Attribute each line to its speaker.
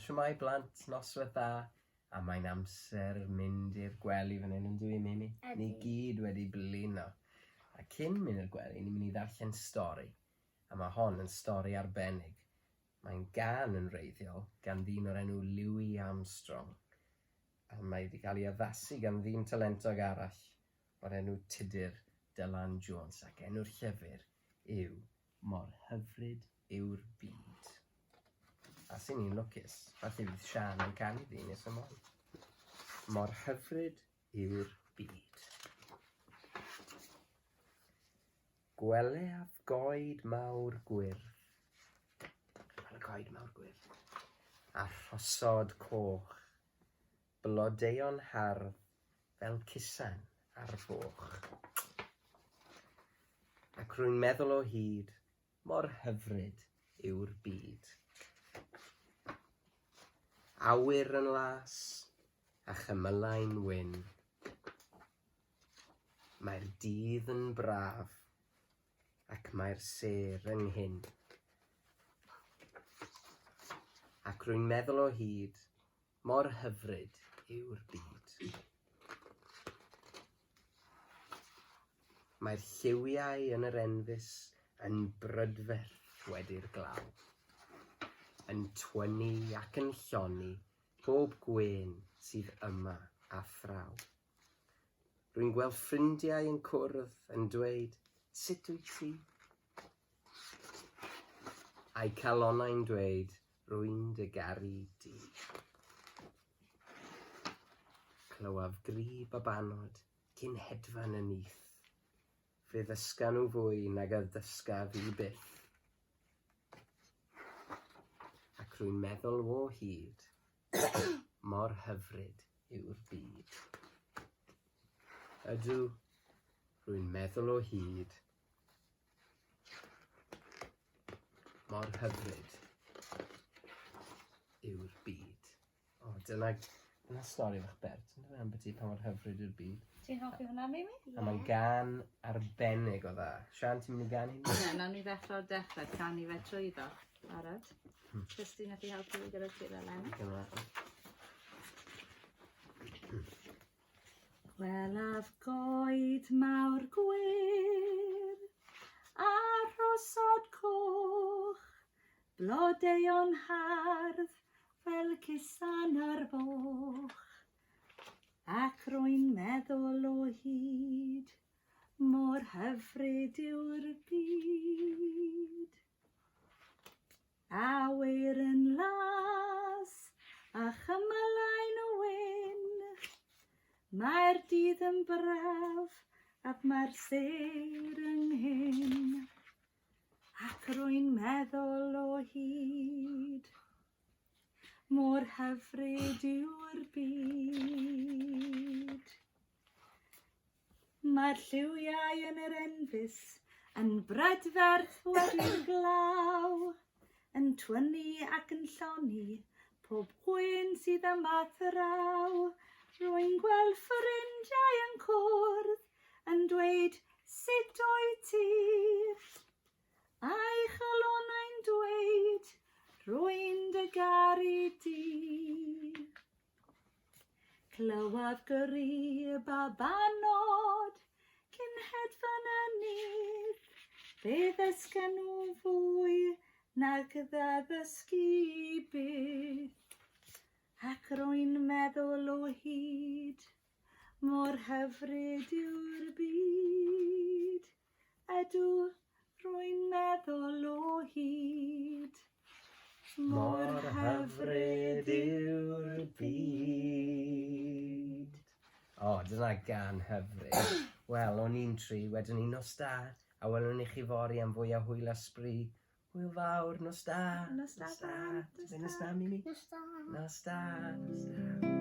Speaker 1: Shwmai blant, noswaith dda, a mae'n amser mynd i'r gwely fan hyn yn dwi, Mimi. Ni gyd wedi blino. A cyn mynd i'r gwely, ni'n mynd i ddarllen stori. A mae hon yn stori arbennig. Mae'n gan yn wreiddiol gan ddyn o'r enw Louis Armstrong. A mae wedi cael ei addasu gan ddyn talentog arall o'r enw Tudur Dylan Jones. Ac enw'r llyfr yw Mor Hyfryd yw'r Byd. A sy'n ni'n lwcus, falle fydd Sian yn canu di nes ymlaen. Mor hyfryd yw'r byd. Gwelaf goed mawr gwyrdd. Gwel y goed mawr gwyrdd. A rhosod coch. Blodeuon hardd fel cusan ar foch. Ac rwy'n meddwl o hyd, mor hyfryd yw'r byd. Awyr yn las, a chymylau'n wyn. Mae'r dydd yn braf, ac mae'r ser ynghyn. Ac rwy'n meddwl o hyd, mor hyfryd yw'r byd. Mae'r lliwiau yn yr enfys yn brydferth wedi'r glaw. Yn twynu ac yn lloni pob gwên sydd yma a thraw. Rwy'n gweld ffrindiau yn cwrdd yn dweud, sut wyt ti? A'i calonnau'n dweud, rwy'n dy garu di. Clywaf grib a banod cyn hedfan y nyth. Fe ddysga nhw fwy nag a ddysga fi byth. Ac rwy'n meddwl o hyd, mor hyfryd yw'r byd. Ydw, rwy'n meddwl o hyd, mor hyfryd yw'r byd. O, dyna stori o'ch Bert, yn dweud ambyti pa mor hyfryd yw'r byd.
Speaker 2: Ti'n hoffi hwnna, Mimi?
Speaker 1: A mae'n gan arbennig o dda. Sian, ti'n mynd i ganu?
Speaker 2: Ie, nawn ni ddechrau o'r dechrau, canu fe trwyddo. Barod. Christy, nath i helpu fi gyda'r tir Elena. Gwelaf goed mawr gwyrdd, a rhosod coch, blodeuon hardd fel cusan ar foch. Ac rwy'n meddwl o hyd, mor hyfryd yw'r byd. Awyr yn las, a chymylau'n wyn. Mae'r dydd yn braf, ac mae'r ser ynghyn. Ac rwy'n meddwl o hyd, mor hyfryd yw'r byd. Mae'r lliwiau yn yr enfys yn brydferth wedi'r glaw, yn twynu ac yn lloni pob gwyn sydd yma thraw. Rwy'n gweld ffrindiau yn cwrdd yn dweud, sut wyt ti? A'i chalonnau'n dweud, rwy'n dy garu di. Clywaf grib a banod cyn hedfan y nyth. Fe ddysgen nhw fwy nag ddysgu byth. Ac rwy'n meddwl o hyd, mor hyfryd yw'r byd. Ydw, rwy'n meddwl o hyd, mor hyfryd yw'r byd. O, dyna gan hyfryd. Wel, o'n i'n tri, wedyn ni nos da, a welwn i chi fori am fwy o hwyl a sbri. Hwyl fawr, nos da. Nos da.
Speaker 1: Nos da, Mimi?
Speaker 3: Nos da.
Speaker 1: Nos da.